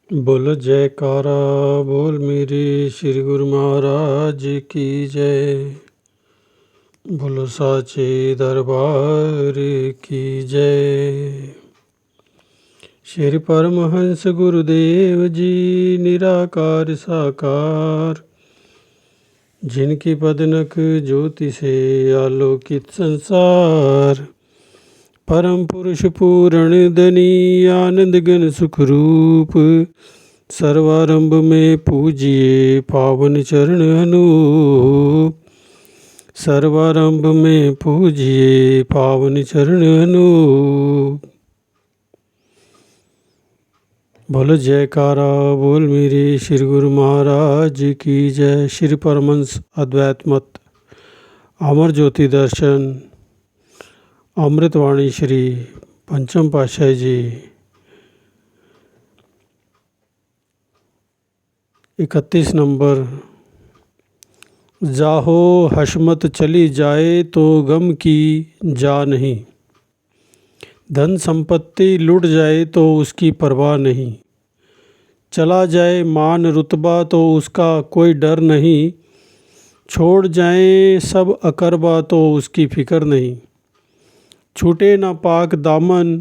बोल जयकारा बोल मेरे श्री गुरु महाराज की जय। बोलो साचे दरबार की जय। श्री परमहंस गुरुदेव जी निराकार साकार, जिनकी पदनक ज्योति से आलोकित संसार। परम पुरुष पूरण धनी आनंद घन सुख रूप, सर्वारंभ में पूजिए पावन चरण अनूप। सर्वारंभ में पूजिए पावन चरण अनूप। बोलो जयकारा बोल मेरे श्री गुरु महाराज की जय। श्री परमहंस अद्वैत मत अमर ज्योति दर्शन अमृतवाणी श्री पंचम पातशाह जी 31 नंबर। जाहो हशमत चली जाए तो गम की जा नहीं, धन संपत्ति लुट जाए तो उसकी परवाह नहीं। चला जाए मान रुतबा तो उसका कोई डर नहीं, छोड़ जाए सब अकरबा तो उसकी फिक्र नहीं। छूटे ना पाक दामन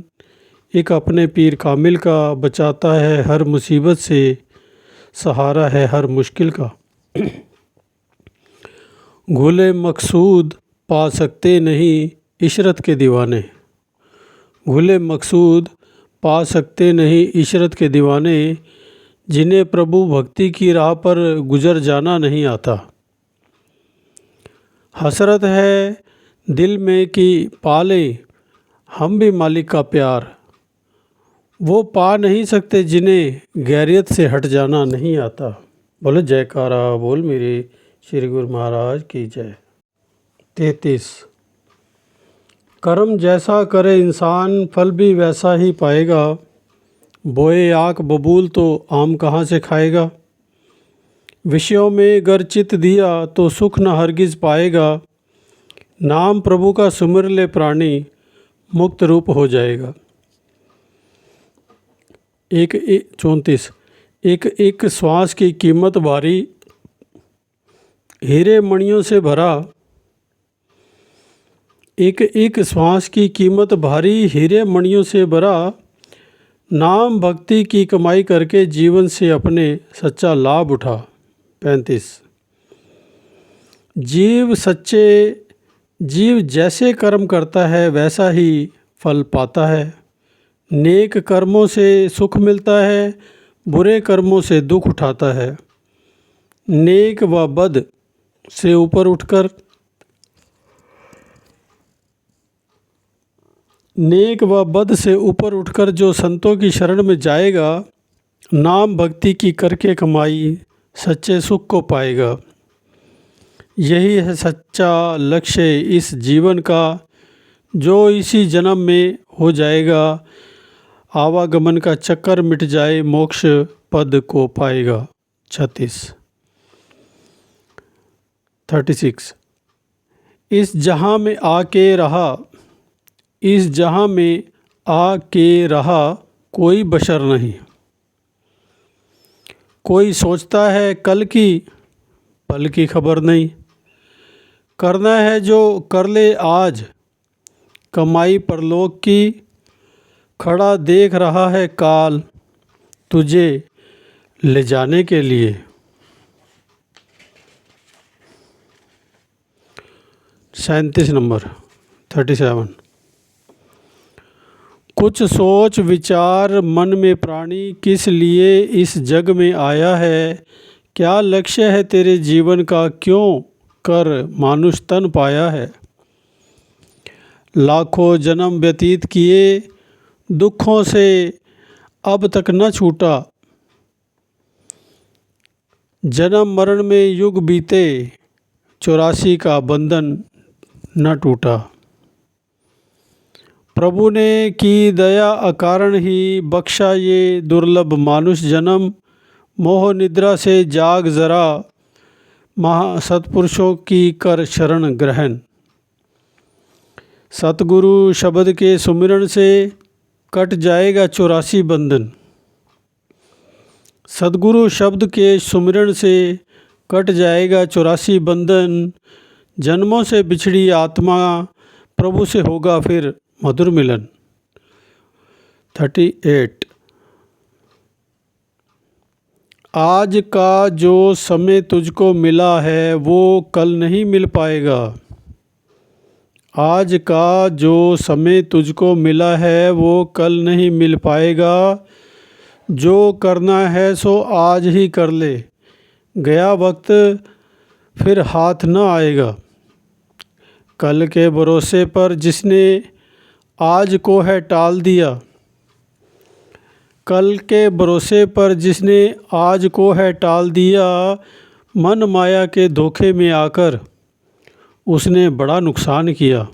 एक अपने पीर कामिल का, बचाता है हर मुसीबत से सहारा है हर मुश्किल का। घुले मकसूद पा सकते नहीं इशरत के दीवाने, घुले मकसूद पा सकते नहीं इशरत के दीवाने। जिन्हें प्रभु भक्ति की राह पर गुजर जाना नहीं आता। हसरत है दिल में कि पाले हम भी मालिक का प्यार, वो पा नहीं सकते जिन्हें गैरियत से हट जाना नहीं आता। बोलो जयकारा बोल मेरे श्री गुरु महाराज की जय। 33। कर्म जैसा करे इंसान फल भी वैसा ही पाएगा, बोए आँख बबूल तो आम कहाँ से खाएगा। विषयों में गर चित दिया तो सुख न हरगिज पाएगा, नाम प्रभु का सुमिर ले प्राणी मुक्त रूप हो जाएगा। 34। एक एक श्वास की कीमत भारी हीरे मणियों से भरा, एक एक श्वास की कीमत भारी हीरे मणियों से भरा। नाम भक्ति की कमाई करके जीवन से अपने सच्चा लाभ उठा। 35। जीव जैसे कर्म करता है वैसा ही फल पाता है। नेक कर्मों से सुख मिलता है, बुरे कर्मों से दुख उठाता है। नेक व बद से ऊपर उठकर जो संतों की शरण में जाएगा, नाम भक्ति की करके कमाई सच्चे सुख को पाएगा। यही है सच्चा लक्ष्य इस जीवन का, जो इसी जन्म में हो जाएगा। आवागमन का चक्कर मिट जाए मोक्ष पद को पाएगा। 36। इस जहां में आके रहा कोई बशर नहीं। कोई सोचता है कल की पल की खबर नहीं। करना है जो कर ले आज कमाई परलोक की, खड़ा देख रहा है काल तुझे ले जाने के लिए। 37 नंबर। 37। कुछ सोच विचार मन में प्राणी, किस लिए इस जग में आया है। क्या लक्ष्य है तेरे जीवन का, क्यों कर मानुष तन पाया है। लाखों जन्म व्यतीत किए दुखों से अब तक न छूटा। जन्म मरण में युग बीते 84 का बंधन न टूटा। प्रभु ने की दया अकारण ही बख्शा ये दुर्लभ मानुष जन्म। मोह निद्रा से जाग जरा, महासत्पुरुषों की कर शरण ग्रहण। सतगुरु शब्द के सुमिरन से कट जाएगा 84 बंधन। सद्गुरु शब्द के सुमिरन से कट जाएगा 84 बंधन। जन्मों से बिछड़ी आत्मा प्रभु से होगा फिर मधुर मिलन। 38। आज का जो समय तुझको मिला है वो कल नहीं मिल पाएगा। आज का जो समय तुझको मिला है वो कल नहीं मिल पाएगा। जो करना है सो आज ही कर ले, गया वक्त फिर हाथ न आएगा। कल के भरोसे पर जिसने आज को है टाल दिया, कल के भरोसे पर जिसने आज को है टाल दिया, मन माया के धोखे में आकर उसने बड़ा नुकसान किया।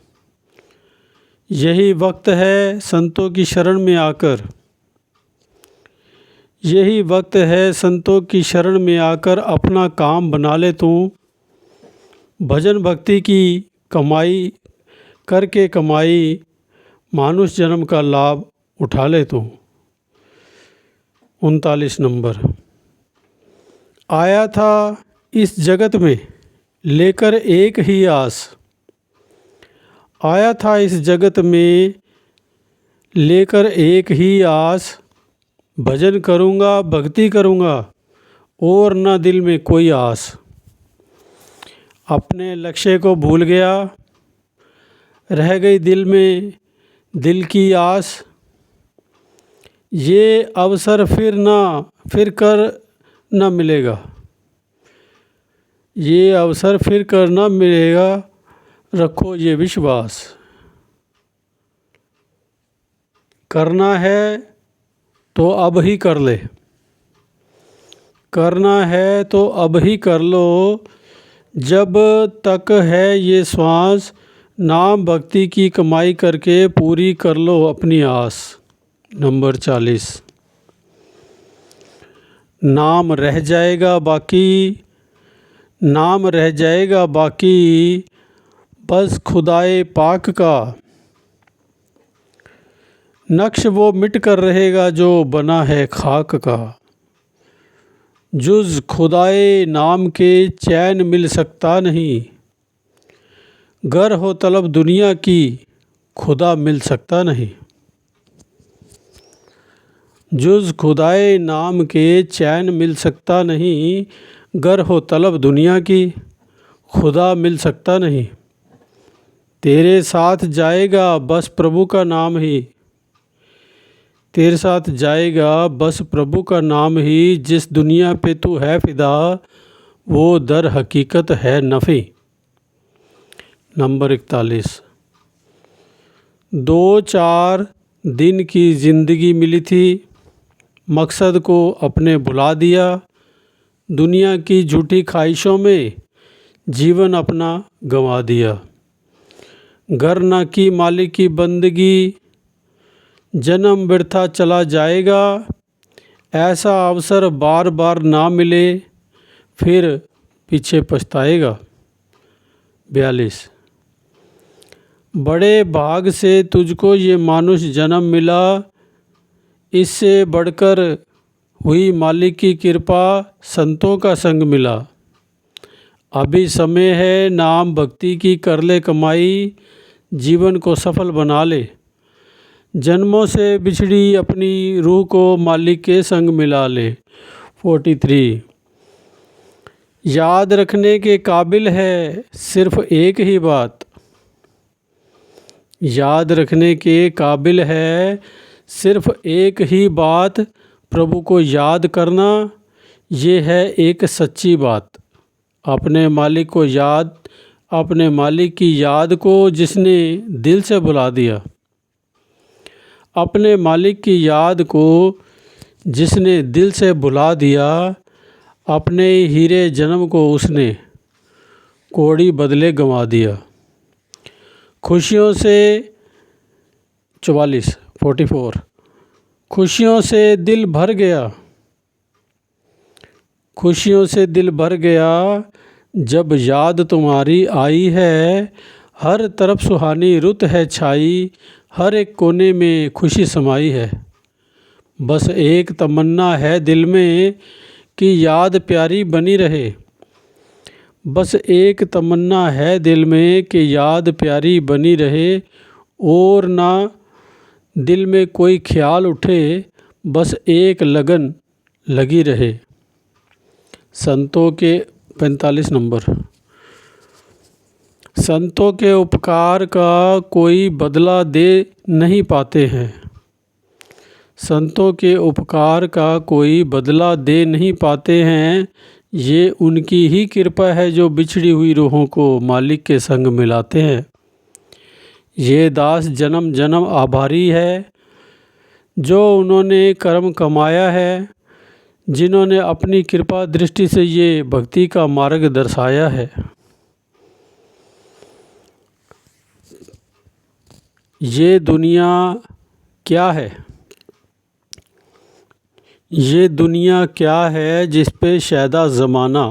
यही वक्त है संतों की शरण में आकर, यही वक्त है संतों की शरण में आकर अपना काम बना ले तू। भजन भक्ति की कमाई करके कमाई मानुष जन्म का लाभ उठा ले तू। 39 नंबर। आया था इस जगत में लेकर एक ही आस, आया था इस जगत में लेकर एक ही आस। भजन करूँगा भक्ति करूँगा और न दिल में कोई आस। अपने लक्ष्य को भूल गया, रह गई दिल में दिल की आस। ये अवसर फिर कर न मिलेगा, ये अवसर फिर कर न मिलेगा, रखो ये विश्वास। करना है तो अब ही कर ले, करना है तो अब ही कर लो। जब तक है ये श्वास, नाम भक्ति की कमाई करके पूरी कर लो अपनी आस। नंबर 40। नाम रह जाएगा बाकी, नाम रह जाएगा बाकी, बस खुदाए पाक का। नक्श वो मिट कर रहेगा जो बना है खाक का। जुज़ खुदाए नाम के चैन मिल सकता नहीं, गर हो तलब दुनिया की खुदा मिल सकता नहीं। जुज़ खुदाए नाम के चैन मिल सकता नहीं, गर हो तलब दुनिया की खुदा मिल सकता नहीं। तेरे साथ जाएगा बस प्रभु का नाम ही, तेरे साथ जाएगा बस प्रभु का नाम ही। जिस दुनिया पे तू है फिदा वो दर हकीकत है नफ़ी। नंबर 41। 2-4 दिन की ज़िंदगी मिली थी, मकसद को अपने भुला दिया। दुनिया की झूठी ख्वाहिशों में जीवन अपना गंवा दिया। घर न की मालिक की बंदगी, जन्म व्यर्था चला जाएगा। ऐसा अवसर बार बार ना मिले फिर पीछे पछताएगा। 42। बड़े भाग से तुझको ये मानुष जन्म मिला, इससे बढ़कर हुई मालिक की कृपा, संतों का संग मिला। अभी समय है नाम भक्ति की कर ले कमाई, जीवन को सफल बना ले। जन्मों से बिछड़ी अपनी रूह को मालिक के संग मिला ले। 43। याद रखने के काबिल है सिर्फ एक ही बात, याद रखने के काबिल है सिर्फ एक ही बात। प्रभु को याद करना ये है एक सच्ची बात। अपने मालिक को याद, अपने मालिक की याद को जिसने दिल से भुला दिया, अपने मालिक की याद को जिसने दिल से भुला दिया, अपने हीरे जन्म को उसने कोड़ी बदले गंवा दिया। खुशियों से 44 खुशियों से दिल भर गया, खुशियों से दिल भर गया, जब याद तुम्हारी आई है। हर तरफ सुहानी रुत है छाई, हर एक कोने में खुशी समाई है। बस एक तमन्ना है दिल में कि याद प्यारी बनी रहे। बस एक तमन्ना है दिल में कि याद प्यारी बनी रहे, और ना दिल में कोई ख्याल उठे, बस एक लगन लगी रहे। संतों के 45 नंबर। संतों के उपकार का कोई बदला दे नहीं पाते हैं। संतों के उपकार का कोई बदला दे नहीं पाते हैं, ये उनकी ही कृपा है जो बिछड़ी हुई रूहों को मालिक के संग मिलाते हैं। ये दास जन्म जन्म आभारी है जो उन्होंने कर्म कमाया है, जिन्होंने अपनी कृपा दृष्टि से ये भक्ति का मार्ग दर्शाया है। ये दुनिया क्या है? ये दुनिया क्या है जिस पे शैदा ज़माना।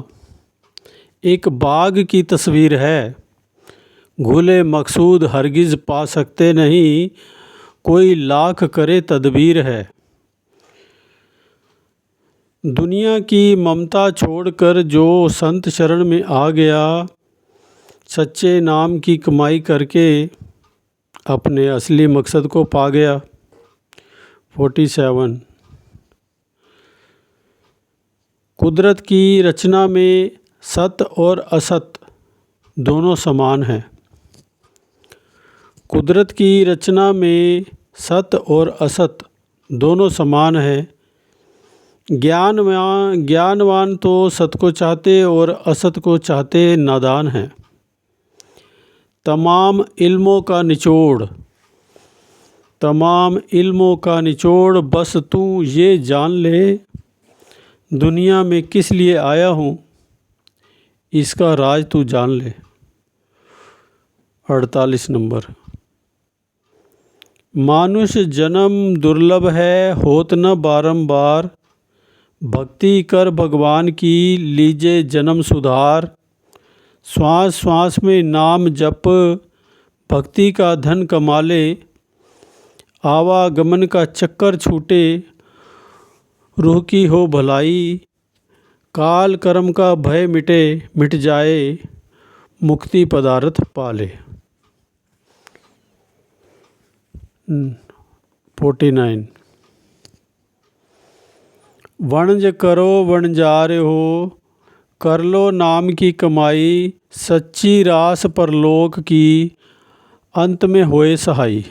एक बाग की तस्वीर है, घुले मकसूद हरगिज़ पा सकते नहीं, कोई लाख करे तदबीर है। दुनिया की ममता छोड़कर जो संत शरण में आ गया, सच्चे नाम की कमाई करके अपने असली मकसद को पा गया। 47। कुदरत की रचना में सत और असत दोनों समान हैं। कुदरत की रचना में सत और असत दोनों समान हैं। ज्ञानवान तो सत को चाहते और असत को चाहते नादान हैं। तमाम इल्मों का निचोड़ बस तू ये जान ले, दुनिया में किस लिए आया हूँ इसका राज तू जान ले। 48 नंबर। मानुष जन्म दुर्लभ है होत न बारंबार, भक्ति कर भगवान की लीजे जन्म सुधार। श्वास श्वास में नाम जप भक्ति का धन कमा ले, आवागमन का चक्कर छूटे रूह की हो भलाई। काल कर्म का भय मिट जाए, मुक्ति पदार्थ पाले। 49। वणज करो वणजार हो, कर लो नाम की कमाई। सच्ची रास परलोक की अंत में होए सहाई।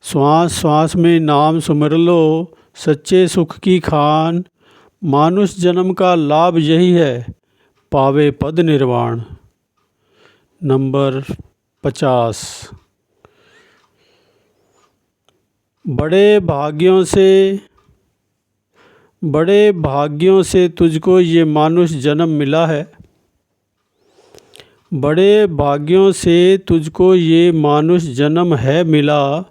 श्वास श्वास में नाम सुमिर लो, सच्चे सुख की खान। मानुष जन्म का लाभ यही है, पावे पद निर्वाण। नंबर 50। बड़े भाग्यों से तुझको ये मानुष जन्म मिला है। बड़े भाग्यों से तुझको ये मानुष जन्म है मिला।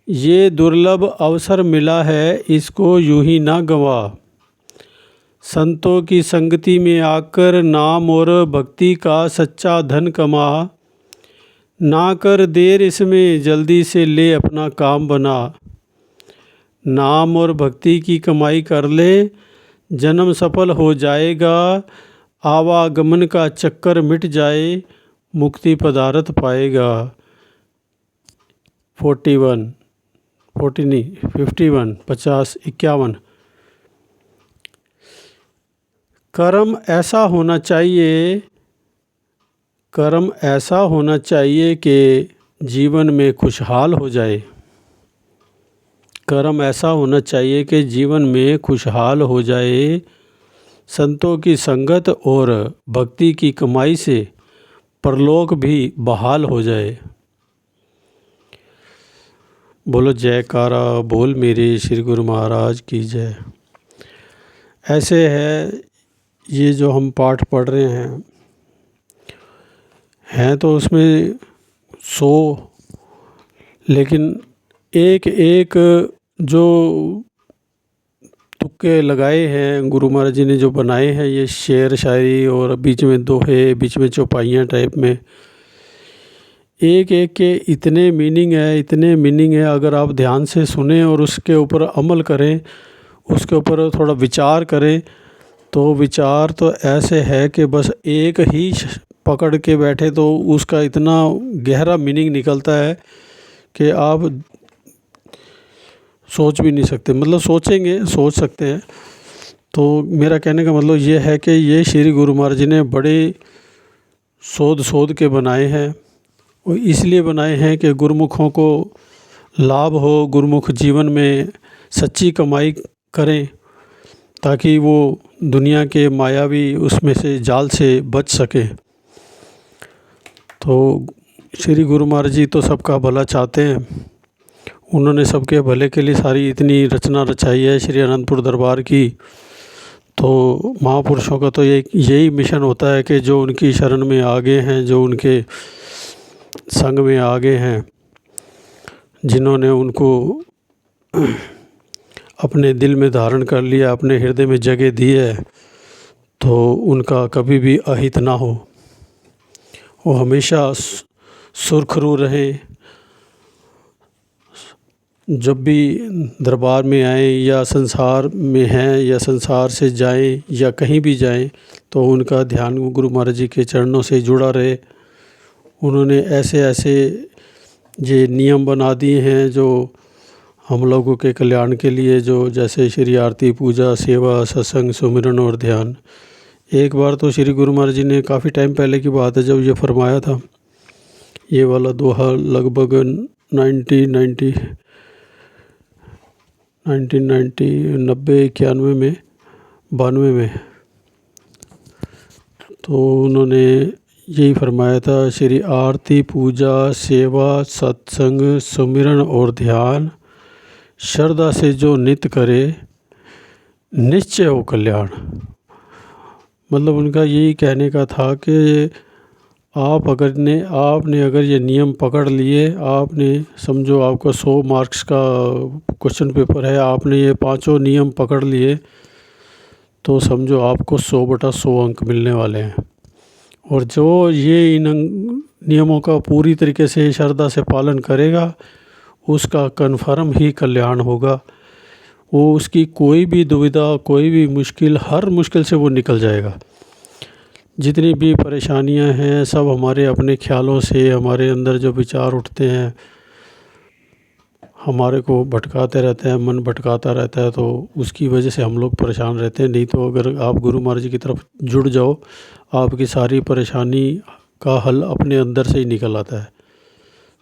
ये दुर्लभ अवसर मिला है, इसको यूं ही ना गवा। संतों की संगति में आकर नाम और भक्ति का सच्चा धन कमा। ना कर देर इसमें, जल्दी से ले अपना काम बना। नाम और भक्ति की कमाई कर ले, जन्म सफल हो जाएगा। आवागमन का चक्कर मिट जाए, मुक्ति पदार्थ पाएगा। 51 50 51। कर्म ऐसा होना चाहिए कि जीवन में खुशहाल हो जाए। कर्म ऐसा होना चाहिए कि जीवन में खुशहाल हो जाए। संतों की संगत और भक्ति की कमाई से परलोक भी बहाल हो जाए। बोलो जयकारा बोल मेरे श्री गुरु महाराज की जय। ऐसे है ये जो हम पाठ पढ़ रहे हैं तो उसमें 100, लेकिन एक एक जो तुक्के लगाए हैं गुरु महाराज जी ने जो बनाए हैं, ये शेर शायरी और बीच में दोहे, बीच में चौपाइयाँ टाइप में, एक एक के इतने मीनिंग है। अगर आप ध्यान से सुने और उसके ऊपर अमल करें, उसके ऊपर थोड़ा विचार करें, तो विचार तो ऐसे है कि बस एक ही पकड़ के बैठे तो उसका इतना गहरा मीनिंग निकलता है कि आप सोच भी नहीं सकते। मतलब सोचेंगे, सोच सकते हैं। तो मेरा कहने का मतलब ये है कि ये श्री गुरु महाराज जी ने बड़े सोच के बनाए हैं, और इसलिए बनाए हैं कि गुरुमुखों को लाभ हो, गुरुमुख जीवन में सच्ची कमाई करें, ताकि वो दुनिया के मायावी उसमें से जाल से बच सके। तो श्री गुरु महाराज जी तो सबका भला चाहते हैं। उन्होंने सबके भले के लिए सारी इतनी रचना रचाई है श्री अनंतपुर दरबार की। तो महापुरुषों का तो यही मिशन होता है कि जो उनकी शरण में आगे हैं, जो उनके संग में आगे हैं, जिन्होंने उनको अपने दिल में धारण कर लिया, अपने हृदय में जगह दी है, तो उनका कभी भी अहित ना हो, वो हमेशा सुरखरू रहें। जब भी दरबार में आएँ या संसार में हैं या संसार से जाएं या कहीं भी जाएं, तो उनका ध्यान गुरु महाराज जी के चरणों से जुड़ा रहे। उन्होंने ऐसे ऐसे ये नियम बना दिए हैं जो हम लोगों के कल्याण के लिए, जो जैसे श्री आरती, पूजा, सेवा, सत्संग, सुमिरन और ध्यान। एक बार तो श्री गुरु महाराज जी ने, काफ़ी टाइम पहले की बात है, जब ये फरमाया था, ये वाला दोहा लगभग 1990 91 में 92 में, तो उन्होंने यही फरमाया था, श्री आरती, पूजा, सेवा, सत्संग, सुमिरन और ध्यान श्रद्धा से जो नित्य करे निश्चय हो कल्याण। मतलब उनका यही कहने का था कि आपने अगर ये नियम पकड़ लिए, आपने समझो आपका 100 मार्क्स का क्वेश्चन पेपर है, आपने ये 5 नियम पकड़ लिए, तो समझो आपको 100/100 अंक मिलने वाले हैं। और जो ये इन नियमों का पूरी तरीके से श्रद्धा से पालन करेगा, उसका कन्फर्म ही कल्याण होगा। वो उसकी कोई भी दुविधा, कोई भी मुश्किल, हर मुश्किल से वो निकल जाएगा। जितनी भी परेशानियां हैं सब हमारे अपने ख्यालों से, हमारे अंदर जो विचार उठते हैं, हमारे को भटकाते रहते हैं, मन भटकाता रहता है, तो उसकी वजह से हम लोग परेशान रहते हैं। नहीं तो अगर आप गुरु महाराज जी की तरफ जुड़ जाओ, आपकी सारी परेशानी का हल अपने अंदर से ही निकल आता है।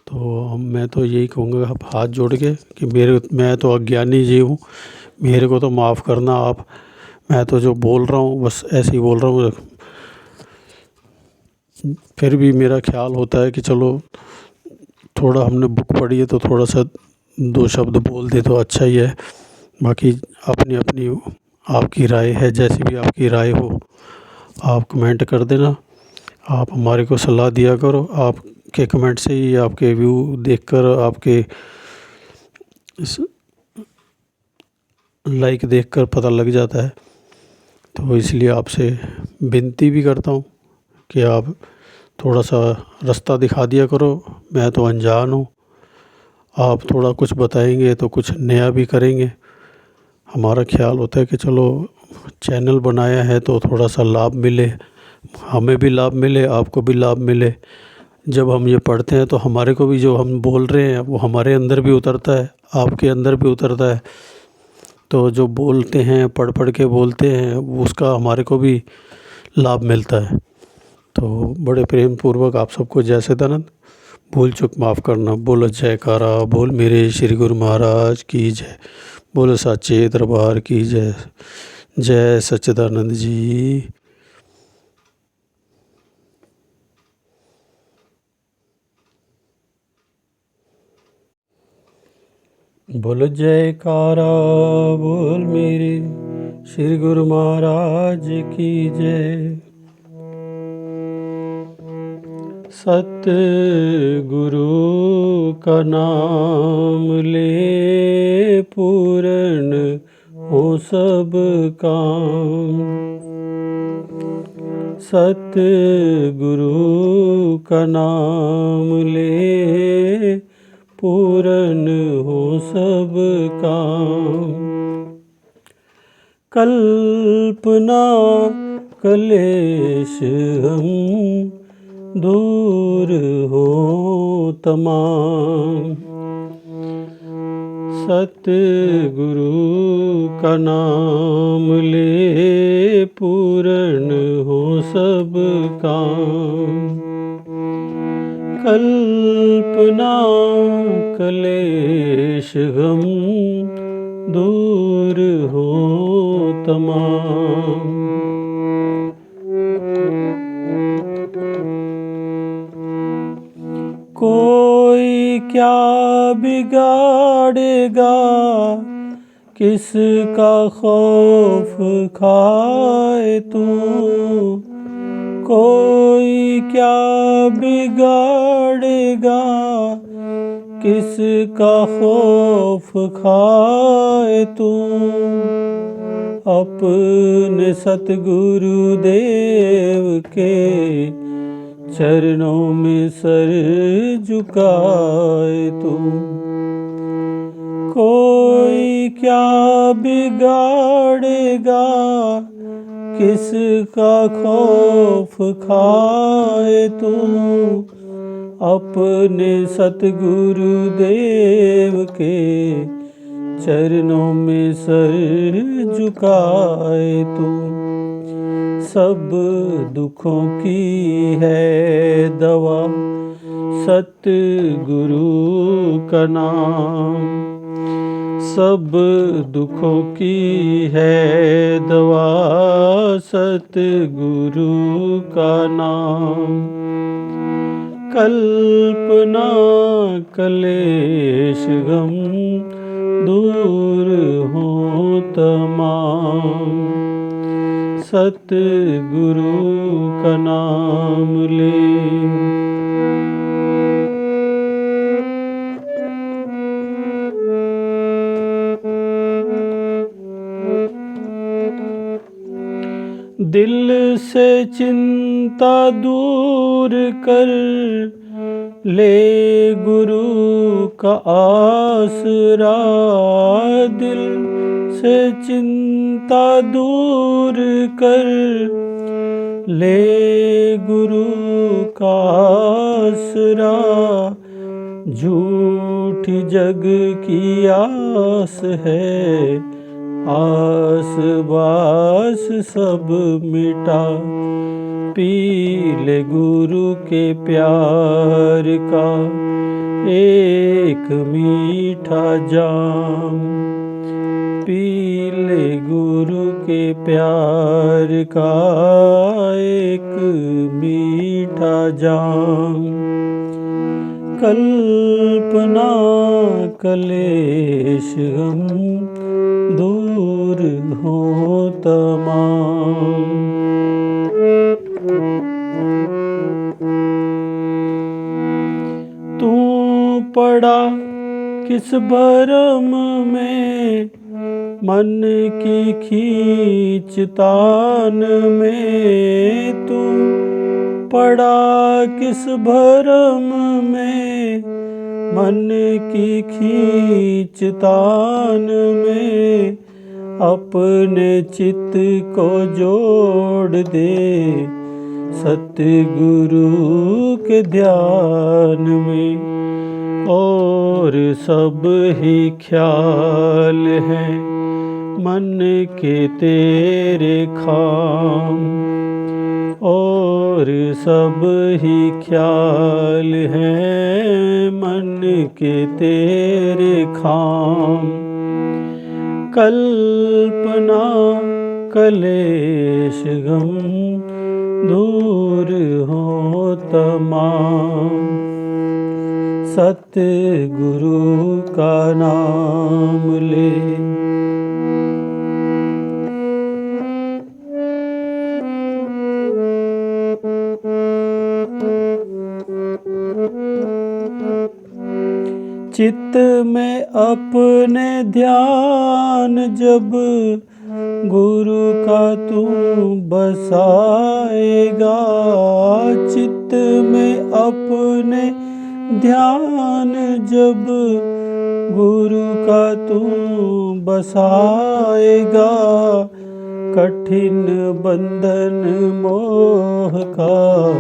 तो मैं तो यही कहूँगा हाथ जोड़ के कि मैं तो अज्ञानी जीव हूँ, मेरे को तो माफ़ करना आप। मैं तो जो बोल रहा हूँ बस ऐसे ही बोल रहा हूँ। फिर भी मेरा ख्याल होता है कि चलो थोड़ा हमने बुक पढ़ी है तो थोड़ा सा 2 शब्द बोल दे तो अच्छा ही है। बाकी अपनी अपनी आपकी राय है, जैसी भी आपकी राय हो आप कमेंट कर देना। आप हमारे को सलाह दिया करो, आपके कमेंट से ही, आपके व्यू देखकर, आपके लाइक देखकर पता लग जाता है। तो इसलिए आपसे विनती भी करता हूँ कि आप थोड़ा सा रास्ता दिखा दिया करो। मैं तो अनजान हूँ, आप थोड़ा कुछ बताएंगे तो कुछ नया भी करेंगे। हमारा ख्याल होता है कि चलो चैनल बनाया है तो थोड़ा सा लाभ मिले, हमें भी लाभ मिले, आपको भी लाभ मिले। जब हम ये पढ़ते हैं तो हमारे को भी जो हम बोल रहे हैं वो हमारे अंदर भी उतरता है, आपके अंदर भी उतरता है। तो जो बोलते हैं, पढ़ के बोलते हैं, उसका हमारे को भी लाभ मिलता है। तो बड़े प्रेम पूर्वक आप सबको जय सच्चिदानंद। भूल चूक माफ़ करना। बोलो जयकारा, बोल मेरे श्री गुरु महाराज की जय, बोलो साचे दरबार की जय। जय सच्चिदानंद जी। बोलो जयकारा, बोल मेरे श्री गुरु महाराज की जय। सत्य गुरु का नाम ले, पूर्ण हो सब काम। सतगुरु का नाम ले पूर्ण हो सब काम। कल्पना कलेश हम दूर हो तमाम। सतगुरु का नाम ले पूर्ण हो सब काम। कल्पना कलेश गम दूर हो तमाम। कोई क्या बिगाड़ेगा, किसका खौफ खाए तू। कोई क्या बिगाड़ेगा, किसका खौफ खाए तू। अपने सतगुरु देव के चरणों में सर झुकाए तू। कोई क्या बिगाड़ेगा, किसका खौफ खाए तू। अपने सतगुरु देव के चरणों में सर झुकाए तू। सब दुखों की है दवा सतगुरु का नाम। सब दुखों की है दवा सतगुरु का नाम। कल्पना कलेश गम दूर हो तमाम। सतगुरु का नाम ले। दिल से चिंता दूर कर ले गुरु का आसरा। दिल से चिंता दूर कर ले गुरु का आसरा। झूठी जग की आस है, आस बास सब मिटा। पी ले गुरु के प्यार का एक मीठा जाम। पी ले गुरु के प्यार का एक मीठा जाम। कल्पना कलेश गम दूर हो तमाम। तू पड़ा किस भरम में, मन की खींचतान में। तू पड़ा किस भरम में, मन की खींचतान में। अपने चित्त को जोड़ दे सतगुरु के ध्यान में। और सब ही ख्याल है मन के तेरे खाम। और सब ही ख्याल है मन के तेरे खाम। कल्पना कलेश गम दूर हो तमाम। सतगुरु का नाम ले। चित्त में अपने ध्यान जब गुरु का तू बसाएगा चित्त में अपने ध्यान जब गुरु का तू बसाएगा कठिन बंधन मोह का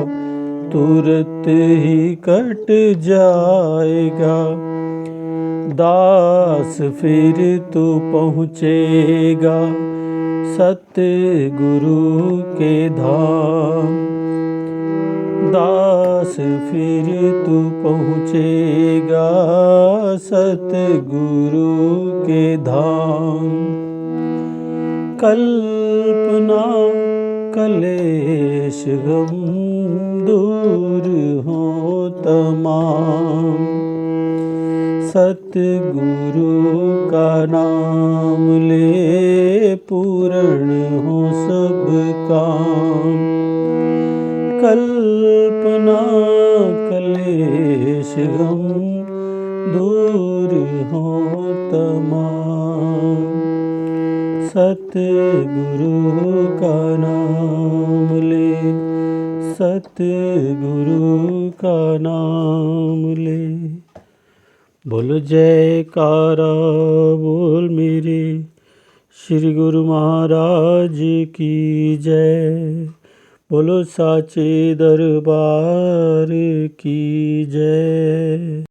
तुरंत ही कट जाएगा। दास फिर तू पहुँचेगा सतगुरु के धाम। दास फिर तू पहुँचेगा सतगुरु के धाम। कल्पना कलेश गम दूर हो तमाम। सतगुरु का नाम ले पूर्ण हो सब काम। कल्पना कलेश गम दूर हो तमाम। सतगुरु का नाम ले, सतगुरु का नाम ले। बोल जयकारा बोल मेरे श्री गुरु महाराज की जय। बोलो साचे दरबार की जय।